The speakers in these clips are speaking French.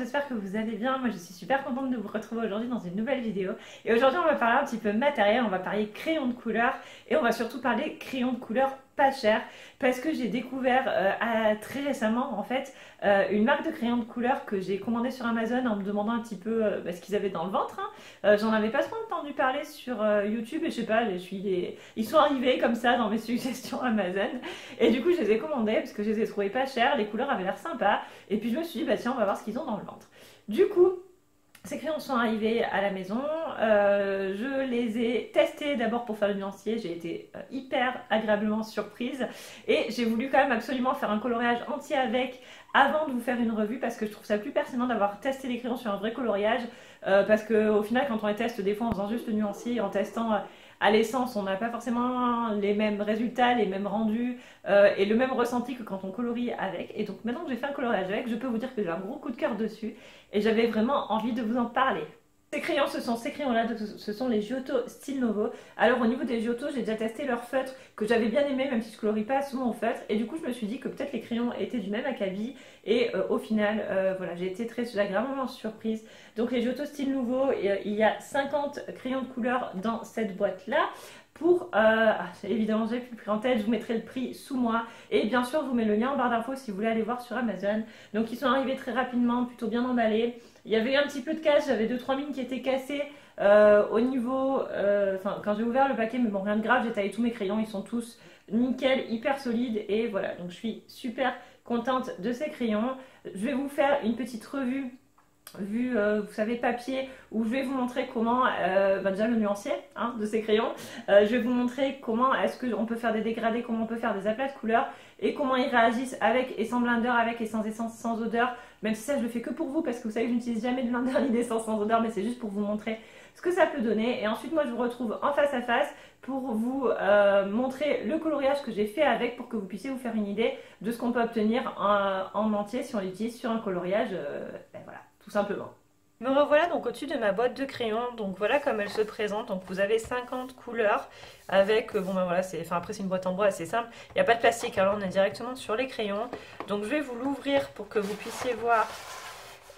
j'espère que vous allez bien. Moi je suis super contente de vous retrouver aujourd'hui dans une nouvelle vidéo. Et aujourd'hui on va parler un petit peu matériel, on va parler crayon de couleur et on va surtout parler crayon de couleur pas cher parce que j'ai découvert très récemment en fait une marque de crayon de couleur que j'ai commandé sur Amazon en me demandant un petit peu ce qu'ils avaient dans le ventre. J'en avais pas trop entendu parler sur YouTube et je sais pas, ils sont arrivés comme ça dans mes suggestions Amazon et du coup je les ai commandés parce que je les ai trouvés pas chers, les couleurs avaient l'air sympas et puis je me suis dit bah tiens on va voir ce qu'ils ont dans le ventre. Du coup ces crayons sont arrivés à la maison, je les ai testés d'abord pour faire le nuancier, j'ai été hyper agréablement surprise et j'ai voulu quand même absolument faire un coloriage entier avec avant de vous faire une revue parce que je trouve ça plus pertinent d'avoir testé les crayons sur un vrai coloriage parce qu'au final quand on les teste des fois en faisant juste le nuancier, en testant à l'essence on n'a pas forcément les mêmes résultats, les mêmes rendus et le même ressenti que quand on colorie avec. Et donc maintenant que j'ai fait un coloriage avec, je peux vous dire que j'ai un gros coup de cœur dessus et j'avais vraiment envie de vous en parler. Ces crayons, ces crayons-là, ce sont les Giotto Style Novo. Alors au niveau des Giotto, j'ai déjà testé leur feutre que j'avais bien aimé, même si je colorie pas souvent au feutre. Et du coup, je me suis dit que peut-être les crayons étaient du même acabit. Et au final, voilà, j'ai été très agréablement surprise. Donc les Giotto Style Nouveau, il y a 50 crayons de couleur dans cette boîte-là. Évidemment j'ai plus le prix en tête, je vous mettrai le prix sous moi et bien sûr je vous mets le lien en barre d'infos si vous voulez aller voir sur Amazon. Donc ils sont arrivés très rapidement, plutôt bien emballés. Il y avait un petit peu de casse, j'avais 2-3 mines qui étaient cassées au niveau, quand j'ai ouvert le paquet, mais bon rien de grave, j'ai taillé tous mes crayons, ils sont tous nickel, hyper solides et voilà, donc je suis super contente de ces crayons. Je vais vous faire une petite revue vous savez papier, où je vais vous montrer comment, déjà le nuancier de ces crayons, je vais vous montrer comment est-ce qu'on peut faire des dégradés, comment on peut faire des aplats de couleurs et comment ils réagissent avec et sans blender, avec et sans essence, sans odeur, même si ça je le fais que pour vous parce que vous savez que je n'utilise jamais de blender ni d'essence sans odeur, mais c'est juste pour vous montrer ce que ça peut donner. Et ensuite moi je vous retrouve en face à face pour vous montrer le coloriage que j'ai fait avec pour que vous puissiez vous faire une idée de ce qu'on peut obtenir en entier si on l'utilise sur un coloriage, voilà, tout simplement. Me revoilà donc au-dessus de ma boîte de crayons, donc voilà comme elle se présente. Donc vous avez 50 couleurs avec, bon ben voilà, après c'est une boîte en bois assez simple, il n'y a pas de plastique, alors on est directement sur les crayons. Donc je vais vous l'ouvrir pour que vous puissiez voir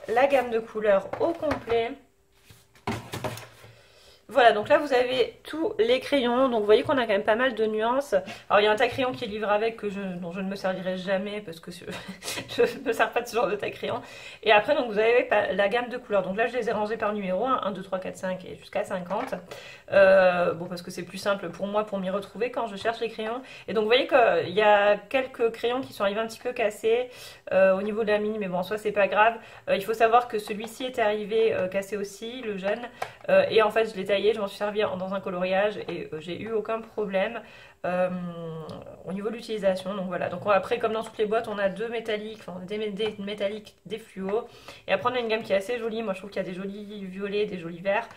la gamme de couleurs au complet. Voilà, donc là vous avez tous les crayons, donc vous voyez qu'on a quand même pas mal de nuances. Alors il y a un tas-crayon qui est livré avec dont je ne me servirai jamais parce que je ne me sers pas de ce genre de tas-crayon. Et après donc vous avez la gamme de couleurs, donc là je les ai rangés par numéro 1, 2, 3, 4, 5 et jusqu'à 50. Bon parce que c'est plus simple pour moi pour m'y retrouver quand je cherche les crayons. Et donc vous voyez qu'il y a quelques crayons qui sont arrivés un petit peu cassés au niveau de la mine, mais bon en soi c'est pas grave. Il faut savoir que celui-ci était arrivé cassé aussi, le jaune, et en fait je l'ai taillé. Je m'en suis servi dans un coloriage et j'ai eu aucun problème au niveau de l'utilisation. Donc voilà, donc après comme dans toutes les boîtes on a deux métalliques, enfin des métalliques, des fluos, et après on a une gamme qui est assez jolie. Moi je trouve qu'il y a des jolis violets, des jolis verts,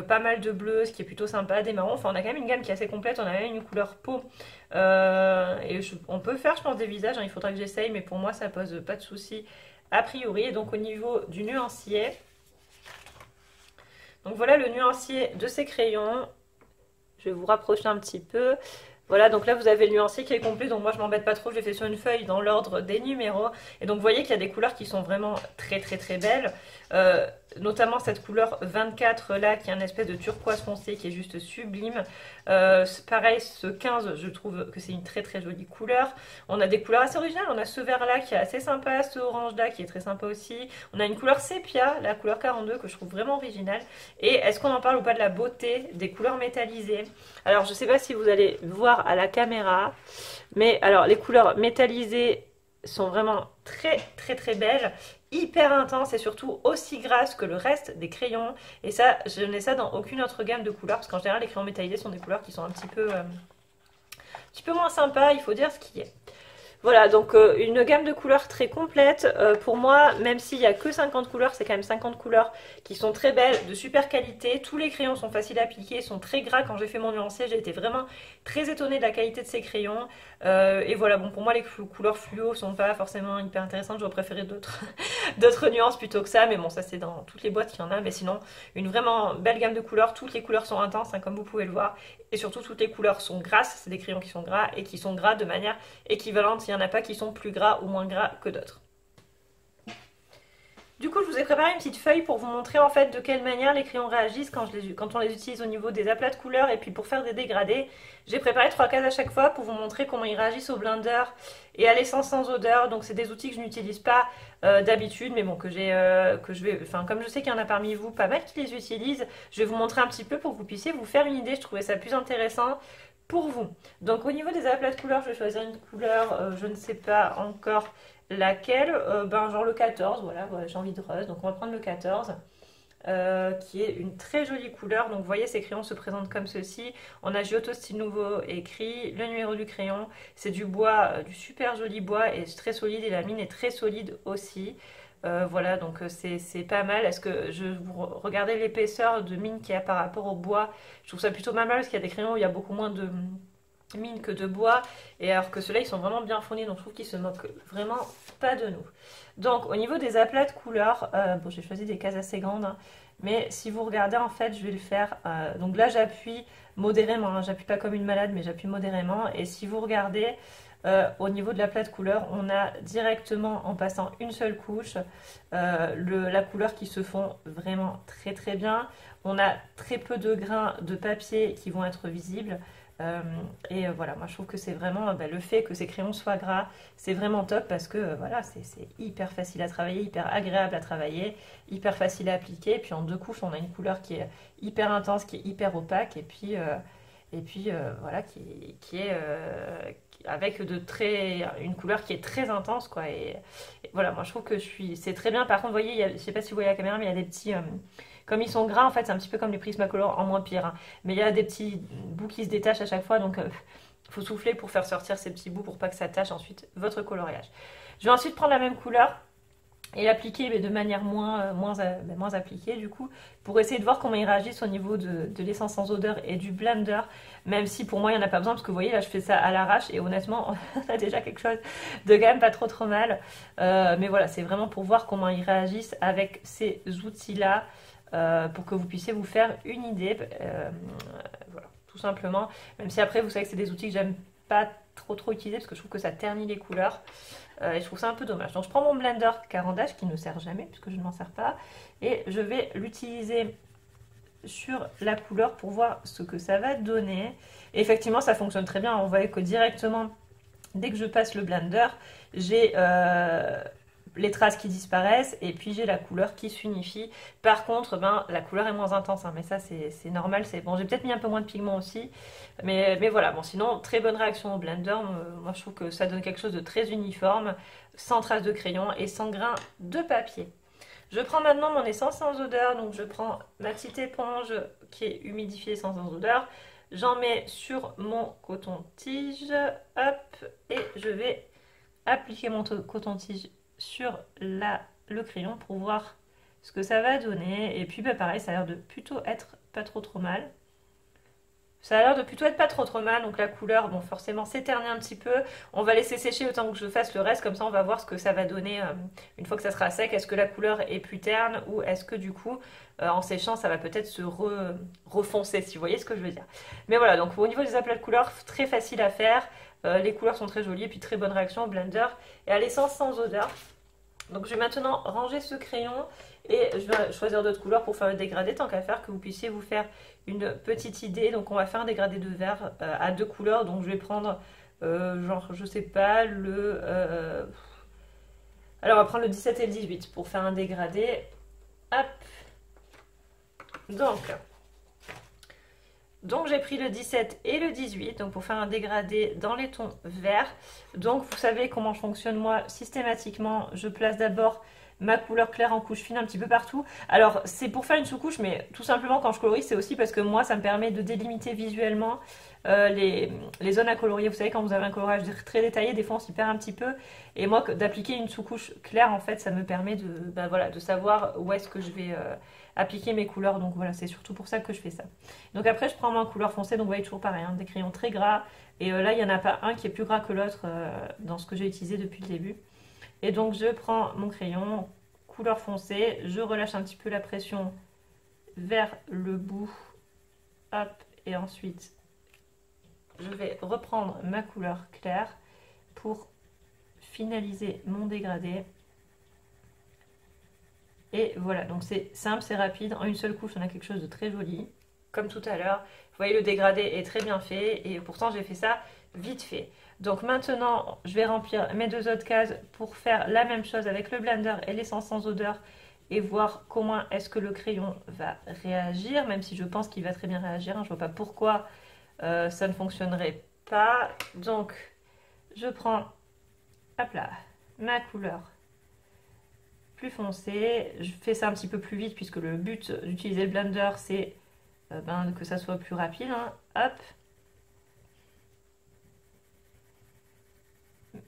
pas mal de bleus, ce qui est plutôt sympa, des marrons. Enfin on a quand même une gamme qui est assez complète. On a même une couleur peau on peut faire je pense des visages, il faudra que j'essaye, mais pour moi ça pose pas de souci a priori. Et donc au niveau du nuancier, donc voilà le nuancier de ces crayons. Je vais vous rapprocher un petit peu. Voilà, donc là vous avez le nuancier qui est complet, donc moi je m'embête pas trop, je l'ai fait sur une feuille dans l'ordre des numéros. Et donc vous voyez qu'il y a des couleurs qui sont vraiment très belles, notamment cette couleur 24 là qui est un espèce de turquoise foncé qui est juste sublime. Pareil, ce 15, je trouve que c'est une très jolie couleur. On a des couleurs assez originales, on a ce vert là qui est assez sympa, ce orange là qui est très sympa aussi. On a une couleur sépia, la couleur 42 que je trouve vraiment originale. Et est-ce qu'on en parle ou pas de la beauté des couleurs métallisées? Alors je sais pas si vous allez voir à la caméra, mais alors les couleurs métallisées sont vraiment très belles, hyper intenses et surtout aussi grasses que le reste des crayons. Et ça, je n'ai ça dans aucune autre gamme de couleurs parce qu'en général les crayons métallisés sont des couleurs qui sont un petit peu moins sympas, il faut dire ce qui est. Voilà, donc une gamme de couleurs très complète. Pour moi, même s'il n'y a que 50 couleurs, c'est quand même 50 couleurs qui sont très belles, de super qualité. Tous les crayons sont faciles à appliquer, sont très gras. Quand j'ai fait mon nuancier, j'ai été vraiment très étonnée de la qualité de ces crayons. Et voilà, bon pour moi les couleurs fluo sont pas forcément hyper intéressantes. J'aurais préféré d'autres nuances plutôt que ça. Mais bon, ça c'est dans toutes les boîtes qu'il y en a. Mais sinon, une vraiment belle gamme de couleurs. Toutes les couleurs sont intenses, comme vous pouvez le voir. Et surtout, toutes les couleurs sont grasses. C'est des crayons qui sont gras et qui sont gras de manière équivalente. Il n'y en a pas qui sont plus gras ou moins gras que d'autres. Du coup, je vous ai préparé une petite feuille pour vous montrer en fait de quelle manière les crayons réagissent quand on les utilise au niveau des aplats de couleurs et puis pour faire des dégradés. J'ai préparé 3 cases à chaque fois pour vous montrer comment ils réagissent au blender et à l'essence sans odeur. Donc c'est des outils que je n'utilise pas d'habitude, mais bon comme je sais qu'il y en a parmi vous pas mal qui les utilisent, je vais vous montrer un petit peu pour que vous puissiez vous faire une idée. Je trouvais ça plus intéressant pour vous. Donc au niveau des aplats de couleurs, je vais choisir une couleur, je ne sais pas encore laquelle, genre le 14, voilà, j'ai envie de rose, donc on va prendre le 14. Qui est une très jolie couleur. Donc vous voyez, ces crayons se présentent comme ceci. On a Giotto Style Nouveau écrit, le numéro du crayon. C'est du bois, du super joli bois et très solide et la mine est très solide aussi. Voilà, donc c'est pas mal. Est-ce que vous regardez l'épaisseur de mine qu'il y a par rapport au bois? Je trouve ça plutôt pas mal parce qu'il y a des crayons où il y a beaucoup moins de mine que de bois, et alors que ceux-là ils sont vraiment bien fournis, donc je trouve qu'ils se moquent vraiment pas de nous. Donc au niveau des aplats de couleurs, bon, j'ai choisi des cases assez grandes, hein, mais si vous regardez en fait je vais le faire, donc là j'appuie modérément, hein, j'appuie pas comme une malade mais j'appuie modérément, et si vous regardez au niveau de l'aplat de couleurs, on a directement en passant une seule couche la couleur qui se fond vraiment très très bien. On a très peu de grains de papier qui vont être visibles. Voilà, moi je trouve que c'est vraiment le fait que ces crayons soient gras, c'est vraiment top parce que voilà, c'est hyper facile à travailler, hyper agréable à travailler, hyper facile à appliquer. Et puis en 2 couches, on a une couleur qui est hyper intense, qui est hyper opaque, et puis voilà, qui est avec une couleur qui est très intense, quoi. Et voilà, moi je trouve que c'est très bien. Par contre, vous voyez, je sais pas si vous voyez la caméra, mais il y a des petits. Comme ils sont gras, en fait, c'est un petit peu comme les Prismacolor, en moins pire, hein. Mais il y a des petits bouts qui se détachent à chaque fois, donc il faut souffler pour faire sortir ces petits bouts pour pas que ça tâche ensuite votre coloriage. Je vais ensuite prendre la même couleur et l'appliquer, mais de manière moins appliquée du coup, pour essayer de voir comment ils réagissent au niveau de l'essence sans odeur et du blender, même si pour moi il n'y en a pas besoin, parce que vous voyez là je fais ça à l'arrache et honnêtement on a déjà quelque chose de quand même pas trop mal. Mais voilà, c'est vraiment pour voir comment ils réagissent avec ces outils là, pour que vous puissiez vous faire une idée, voilà, tout simplement. Même si après vous savez que c'est des outils que j'aime pas trop utiliser parce que je trouve que ça ternit les couleurs, et je trouve ça un peu dommage. Donc je prends mon blender Caran d'Ache qui ne sert jamais puisque je ne m'en sers pas, et je vais l'utiliser sur la couleur pour voir ce que ça va donner. Et effectivement ça fonctionne très bien, on voit que directement dès que je passe le blender, j'ai les traces qui disparaissent et puis j'ai la couleur qui s'unifie. Par contre, la couleur est moins intense, hein, mais ça c'est normal. Bon, j'ai peut-être mis un peu moins de pigment aussi, mais voilà. Bon, sinon, très bonne réaction au blender. Moi, je trouve que ça donne quelque chose de très uniforme, sans traces de crayon et sans grains de papier. Je prends maintenant mon essence sans odeur, donc je prends ma petite éponge qui est humidifiée sans odeur. J'en mets sur mon coton-tige, hop, et je vais appliquer mon coton-tige sur le crayon pour voir ce que ça va donner. Et puis pareil, ça a l'air de plutôt être pas trop mal. Ça a l'air de plutôt être pas trop mal, donc la couleur, bon forcément s'éternit un petit peu. On va laisser sécher autant que je fasse le reste, comme ça on va voir ce que ça va donner une fois que ça sera sec. Est-ce que la couleur est plus terne ou est-ce que du coup en séchant ça va peut-être se refoncer, si vous voyez ce que je veux dire. Mais voilà, donc au niveau des aplats de couleurs, très facile à faire. Les couleurs sont très jolies et puis très bonne réaction au blender et à l'essence sans odeur. Donc je vais maintenant ranger ce crayon et je vais choisir d'autres couleurs pour faire le dégradé, tant qu'à faire, que vous puissiez vous faire une petite idée. Donc on va faire un dégradé de vert à 2 couleurs. Donc je vais prendre genre je sais pas alors on va prendre le 17 et le 18 pour faire un dégradé. Hop. Donc j'ai pris le 17 et le 18 donc pour faire un dégradé dans les tons verts. Donc vous savez comment je fonctionne moi systématiquement. Je place d'abord ma couleur claire en couche fine un petit peu partout. Alors c'est pour faire une sous-couche, mais tout simplement quand je colorie c'est aussi parce que moi ça me permet de délimiter visuellement les zones à colorier. Vous savez, quand vous avez un coloriage très détaillé, des fois on s'y perd un petit peu, et moi d'appliquer une sous-couche claire en fait ça me permet de savoir où est-ce que je vais appliquer mes couleurs. Donc voilà, c'est surtout pour ça que je fais ça. Donc après je prends ma couleur foncée, donc vous voyez toujours pareil, hein, des crayons très gras, et là il n'y en a pas un qui est plus gras que l'autre dans ce que j'ai utilisé depuis le début. Et donc je prends mon crayon couleur foncée, je relâche un petit peu la pression vers le bout, hop, et ensuite je vais reprendre ma couleur claire pour finaliser mon dégradé. Et voilà, donc c'est simple, c'est rapide. En une seule couche, on a quelque chose de très joli, comme tout à l'heure. Vous voyez, le dégradé est très bien fait et pourtant j'ai fait ça vite fait. Donc maintenant, je vais remplir mes 2 autres cases pour faire la même chose avec le blender et l'essence sans odeur et voir comment est-ce que le crayon va réagir, même si je pense qu'il va très bien réagir. Hein. Je vois pas pourquoi ça ne fonctionnerait pas. Donc, je prends, hop là, ma couleur plus foncée. Je fais ça un petit peu plus vite puisque le but d'utiliser le blender, c'est que ça soit plus rapide. Hein. Hop.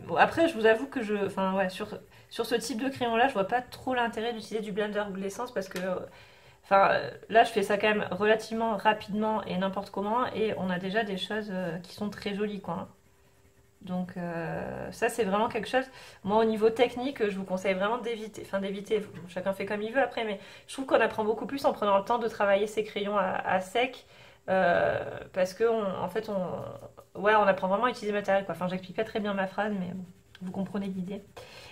Bon, après, je vous avoue que enfin, ouais, sur ce type de crayon-là, je vois pas trop l'intérêt d'utiliser du blender ou de l'essence parce que, enfin, là, je fais ça quand même relativement rapidement et n'importe comment et on a déjà des choses qui sont très jolies, quoi. Hein. Donc, ça, c'est vraiment quelque chose. Moi, au niveau technique, je vous conseille vraiment d'éviter. Enfin, d'éviter. Chacun fait comme il veut après, mais je trouve qu'on apprend beaucoup plus en prenant le temps de travailler ses crayons à sec. Parce que, en fait, ouais, on apprend vraiment à utiliser le matériel, quoi. Enfin, j'explique pas très bien ma phrase, mais bon, vous comprenez l'idée.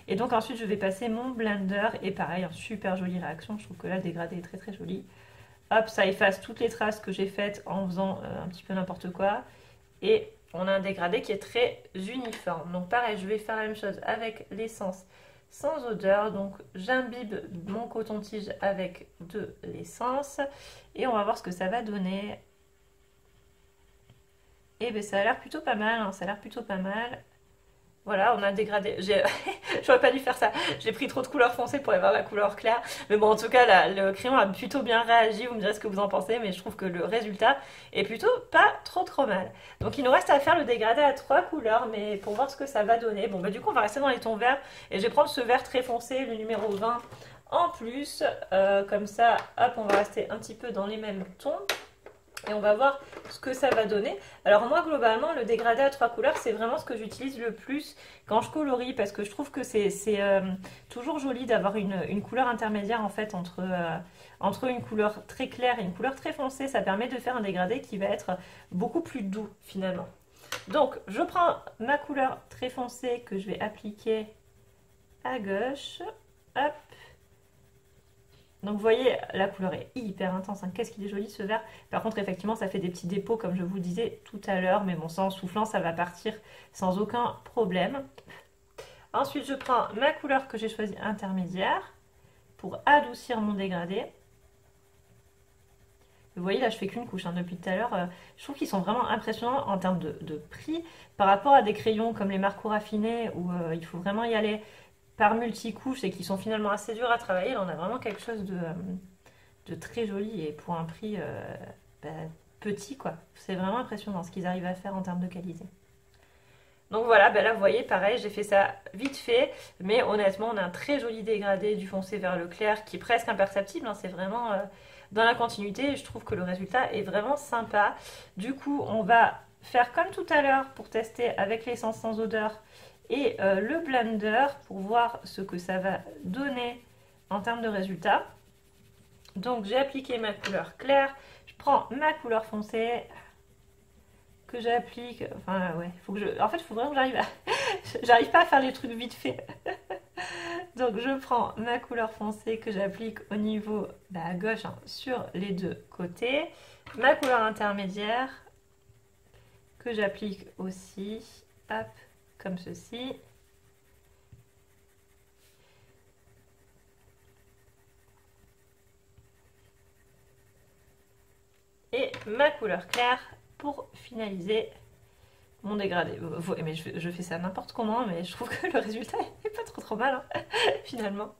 Et donc, ensuite, je vais passer mon blender. Et pareil, une super jolie réaction. Je trouve que là, le dégradé est très très joli. Hop, ça efface toutes les traces que j'ai faites en faisant un petit peu n'importe quoi. Et on a un dégradé qui est très uniforme. Donc pareil, je vais faire la même chose avec l'essence sans odeur. Donc j'imbibe mon coton-tige avec de l'essence et on va voir ce que ça va donner. Et bien ça a l'air plutôt pas mal, hein, ça a l'air plutôt pas mal. Voilà, on a dégradé. J'aurais pas dû faire ça. J'ai pris trop de couleur foncée pour avoir la couleur claire. Mais bon, en tout cas, là, le crayon a plutôt bien réagi. Vous me direz ce que vous en pensez. Mais je trouve que le résultat est plutôt pas trop mal. Donc, il nous reste à faire le dégradé à 3 couleurs. Mais pour voir ce que ça va donner. Bon, bah, du coup, on va rester dans les tons verts. Et je vais prendre ce vert très foncé, le numéro 20 en plus. Comme ça, hop, on va rester un petit peu dans les mêmes tons. Et on va voir ce que ça va donner. Alors moi, globalement, le dégradé à 3 couleurs, c'est vraiment ce que j'utilise le plus quand je colorie, parce que je trouve que c'est toujours joli d'avoir une couleur intermédiaire, en fait, entre une couleur très claire et une couleur très foncée. Ça permet de faire un dégradé qui va être beaucoup plus doux, finalement. Donc, je prends ma couleur très foncée que je vais appliquer à gauche. Hop. Donc vous voyez, la couleur est hyper intense, hein. Qu'est-ce qu'il est joli ce vert. Par contre, effectivement, ça fait des petits dépôts comme je vous disais tout à l'heure, mais bon, ça en soufflant, ça va partir sans aucun problème. Ensuite, je prends ma couleur que j'ai choisie intermédiaire pour adoucir mon dégradé. Vous voyez, là, je fais qu'une couche, hein, depuis tout à l'heure. Je trouve qu'ils sont vraiment impressionnants en termes de prix par rapport à des crayons comme les Marco raffinés où il faut vraiment y aller par multicouches et qui sont finalement assez durs à travailler. Là, on a vraiment quelque chose de très joli et pour un prix petit, quoi. C'est vraiment impressionnant ce qu'ils arrivent à faire en termes de qualité. Donc voilà, là vous voyez, pareil, j'ai fait ça vite fait, mais honnêtement, on a un très joli dégradé du foncé vers le clair qui est presque imperceptible, hein, c'est vraiment dans la continuité et je trouve que le résultat est vraiment sympa. Du coup, on va faire comme tout à l'heure pour tester avec l'essence sans odeur et le blender pour voir ce que ça va donner en termes de résultat. Donc j'ai appliqué ma couleur claire, je prends ma couleur foncée que j'applique, enfin ouais, en fait il faut vraiment que j'arrive à... j'arrive pas à faire les trucs vite fait. Donc je prends ma couleur foncée que j'applique au niveau à gauche, hein, sur les deux côtés, ma couleur intermédiaire que j'applique aussi, hop, comme ceci. Et ma couleur claire pour finaliser mon dégradé. Mais je fais ça n'importe comment, mais je trouve que le résultat est pas trop mal, hein, finalement.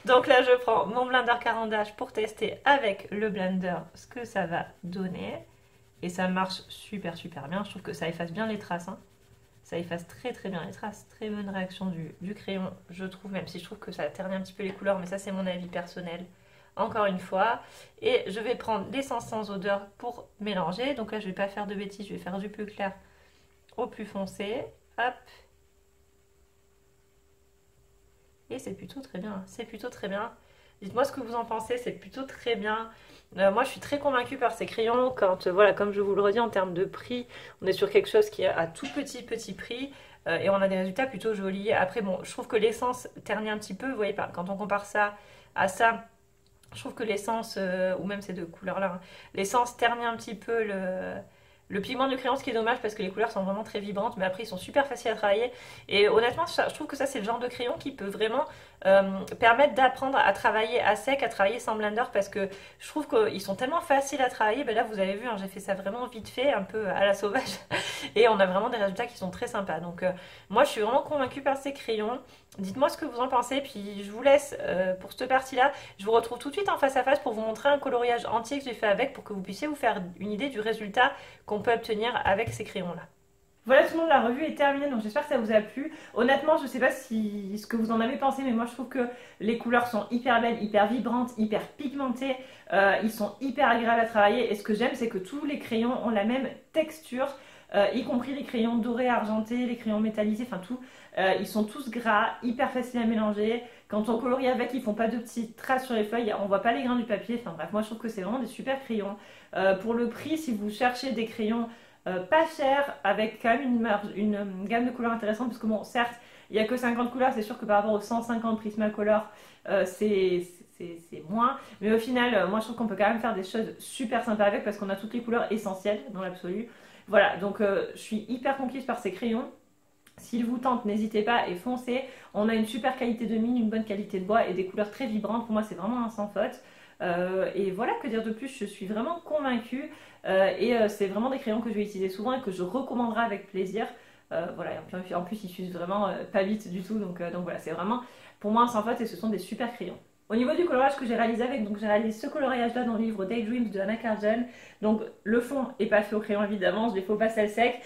Donc là, je prends mon blender Caran d'Ache pour tester avec le blender ce que ça va donner. Et ça marche super bien. Je trouve que ça efface bien les traces, hein. Ça efface très bien les traces. Très bonne réaction du crayon, je trouve, même si je trouve que ça ternit un petit peu les couleurs, mais ça c'est mon avis personnel. Encore une fois. Et je vais prendre l'essence sans odeur pour mélanger. Donc là, je ne vais pas faire de bêtises, je vais faire du plus clair au plus foncé. Hop. Et c'est plutôt très bien. C'est plutôt très bien. Dites-moi ce que vous en pensez, c'est plutôt très bien. Moi, je suis très convaincue par ces crayons. Quand, voilà, comme je vous le redis, en termes de prix, on est sur quelque chose qui est à tout petit prix. Et on a des résultats plutôt jolis. Après, bon, je trouve que l'essence ternit un petit peu. Vous voyez, quand on compare ça à ça. Je trouve que l'essence, ou même ces deux couleurs-là, hein, l'essence ternit un petit peu le pigment du crayon, ce qui est dommage parce que les couleurs sont vraiment très vibrantes, mais après ils sont super faciles à travailler. Et honnêtement, je trouve que ça c'est le genre de crayon qui peut vraiment permettre d'apprendre à travailler à sec, à travailler sans blender, parce que je trouve qu'ils sont tellement faciles à travailler. Ben là vous avez vu, hein, j'ai fait ça vraiment vite fait, un peu à la sauvage, et on a vraiment des résultats qui sont très sympas. Donc moi je suis vraiment convaincue par ces crayons. Dites-moi ce que vous en pensez, puis je vous laisse pour cette partie-là. Je vous retrouve tout de suite en face à face pour vous montrer un coloriage entier que j'ai fait avec, pour que vous puissiez vous faire une idée du résultat qu'on peut obtenir avec ces crayons-là. Voilà tout le monde, la revue est terminée, donc j'espère que ça vous a plu. Honnêtement, je sais pas ce que vous en avez pensé, mais moi je trouve que les couleurs sont hyper belles, hyper vibrantes, hyper pigmentées. Ils sont hyper agréables à travailler, et ce que j'aime, c'est que tous les crayons ont la même texture. Y compris les crayons dorés, argentés, les crayons métallisés, enfin tout. Ils sont tous gras, hyper faciles à mélanger. Quand on colorie avec, ils font pas de petites traces sur les feuilles, on voit pas les grains du papier. Enfin bref, moi je trouve que c'est vraiment des super crayons. Pour le prix, si vous cherchez des crayons pas chers, avec quand même une gamme de couleurs intéressante, parce que bon, certes, il n'y a que 50 couleurs, c'est sûr que par rapport aux 150 Prismacolor, c'est moins. Mais au final, moi je trouve qu'on peut quand même faire des choses super sympas avec, parce qu'on a toutes les couleurs essentielles dans l'absolu. Voilà, donc je suis hyper conquise par ces crayons. S'ils vous tentent, n'hésitez pas et foncez. On a une super qualité de mine, une bonne qualité de bois et des couleurs très vibrantes. Pour moi, c'est vraiment un sans faute. Et voilà, que dire de plus, je suis vraiment convaincue. C'est vraiment des crayons que je vais utiliser souvent et que je recommanderai avec plaisir. Voilà, en plus, ils s'usent vraiment pas vite du tout. Donc voilà, c'est vraiment pour moi un sans faute et ce sont des super crayons. Au niveau du coloriage que j'ai réalisé avec, donc j'ai réalisé ce coloriage là dans le livre Daydreams de Anna Karjan. Donc le fond est pas fait au crayon évidemment, je l'ai fait au pastel sec,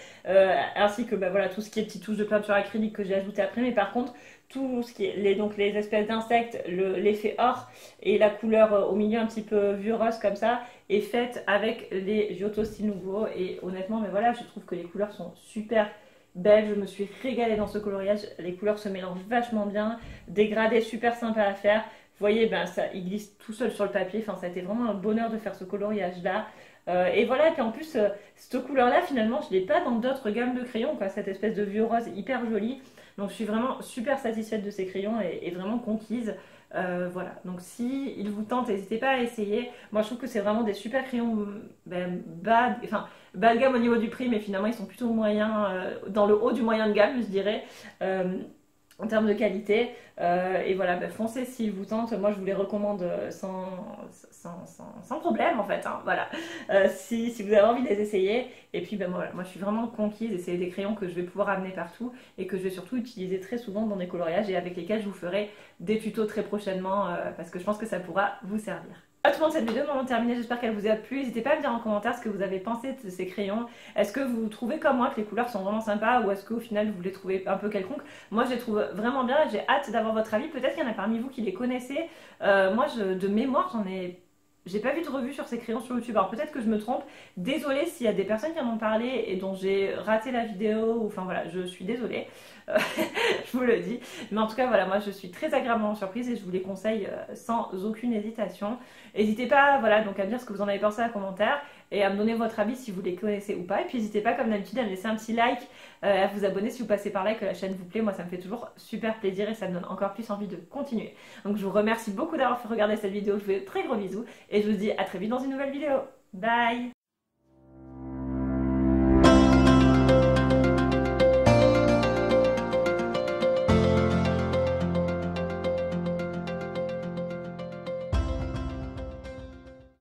ainsi que bah, voilà, tout ce qui est petites touches de peinture acrylique que j'ai ajouté après. Mais par contre, tout ce qui est les espèces d'insectes, l'effet or et la couleur au milieu un petit peu vieux rose comme ça, est faite avec les Giotto Style Nouveau. Et honnêtement, mais voilà, je trouve que les couleurs sont super belle, je me suis régalée dans ce coloriage, les couleurs se mélangent vachement bien, dégradé super sympa à faire. Vous voyez, ben ça, il glisse tout seul sur le papier, enfin ça a été vraiment un bonheur de faire ce coloriage là. Et voilà, et puis en plus, cette couleur là finalement je ne l'ai pas dans d'autres gammes de crayons, quoi, cette espèce de vieux rose hyper joli. Donc je suis vraiment super satisfaite de ces crayons et vraiment conquise. Voilà, donc si il vous tente, n'hésitez pas à essayer. Moi je trouve que c'est vraiment des super crayons bas de gamme au niveau du prix, mais finalement ils sont plutôt moyens, dans le haut du moyen de gamme, je dirais. En termes de qualité. Et voilà, bah, foncez s'il vous tente. Moi, je vous les recommande sans problème, en fait. Hein, voilà. Si vous avez envie de les essayer. Et puis, bah, voilà, moi, je suis vraiment conquise. Et c'est des crayons que je vais pouvoir amener partout et que je vais surtout utiliser très souvent dans des coloriages et avec lesquels je vous ferai des tutos très prochainement parce que je pense que ça pourra vous servir. Voilà tout le monde, cette vidéo est maintenant terminée, j'espère qu'elle vous a plu. N'hésitez pas à me dire en commentaire ce que vous avez pensé de ces crayons. Est-ce que vous trouvez comme moi que les couleurs sont vraiment sympas ou est-ce qu'au final vous les trouvez un peu quelconques? Moi je les trouve vraiment bien et j'ai hâte d'avoir votre avis. Peut-être qu'il y en a parmi vous qui les connaissez. Moi de mémoire j'ai pas vu de revue sur ces crayons sur YouTube, alors peut-être que je me trompe. Désolée s'il y a des personnes qui en ont parlé et dont j'ai raté la vidéo, ou enfin voilà, je suis désolée, je vous le dis. Mais en tout cas voilà, moi je suis très agréablement surprise et je vous les conseille sans aucune hésitation. N'hésitez pas voilà, donc à me dire ce que vous en avez pensé en commentaire et à me donner votre avis si vous les connaissez ou pas. Et puis n'hésitez pas comme d'habitude à me laisser un petit like, à vous abonner si vous passez par là et que la chaîne vous plaît. Moi ça me fait toujours super plaisir et ça me donne encore plus envie de continuer. Donc je vous remercie beaucoup d'avoir regardé cette vidéo, je vous fais de très gros bisous et je vous dis à très vite dans une nouvelle vidéo. Bye!